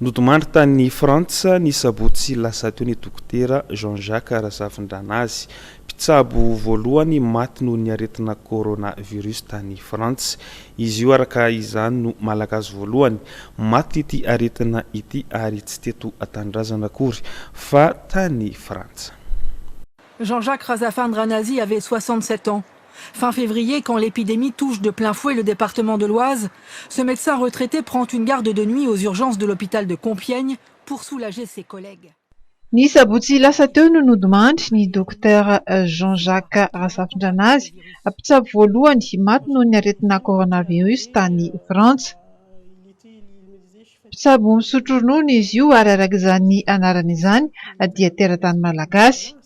Nodomandry tany Frantsa ny sabotsy lasa teo ny dokotera Jean-Jacques Razafindranazy. Mpitsabo voalohany maty noho ny aretina coronavirus tany Frantsa. Izy io araka izany no malagasy voalohany maty ity aretina ity ary tsy teto atandrazana akory fa tany Frantsa. Jean-Jacques Razafindranazy avait 67 ans. Fin février, quand l'épidémie touche de plein fouet le département de l'Oise, ce médecin retraité prend une garde de nuit aux urgences de l'hôpital de Compiègne pour soulager ses collègues. Ny sabotsy lasa teo no nodimandry ny dokotera Jean-Jacques Razafindranazy, mpitsabo voalohany maty noho ny aretina coronavirus tany Frantsa. Mpitsabo misotro ronono izy io ary arak'izany anarana izany dia teratany malagasy.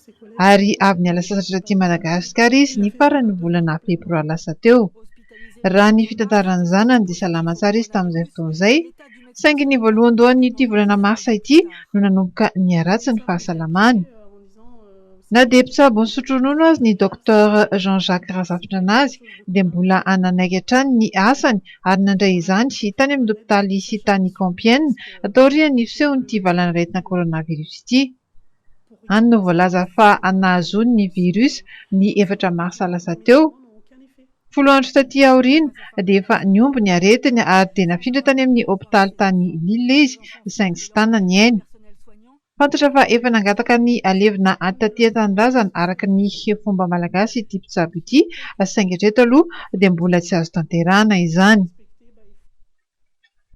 Ary avy niala sasatra aty Madagasikara izy ny farany volana febroary lasa teo. Raha ny fitantarana izany dia salama tsara izy tamin'izay fotoana izay, saingy ny voalohandohan'ny ity volana marsa ity no nanomboka niaratsy ny fahasalamany. Na dia mpitsabo misotro ronono azy ny docteur Jean-Jacques Razafindranazy dia mbola ananaiky hatrany ny asany ary nandray izany tany amin'ny hopitaly sy tany Compiègne atao aorian'ny fisehon'ity valana aretina coronavirus ity. Any no voalaza fa nahazoany ny virus ny 4 marsa lasa teo. 10 andro taty aoriana dia efa niomby ny aretina ary dia nafindra tany amin'ny hopitaly tany Lille izy saingy tsy tanany ainy. Fantatra fa efa nangataka ny alevina taty an-tanindrazana araka ny fomba malagasy ity mpitsabo ity, saingy hatreto aloha dia mbola tsy azo tanterahana izany.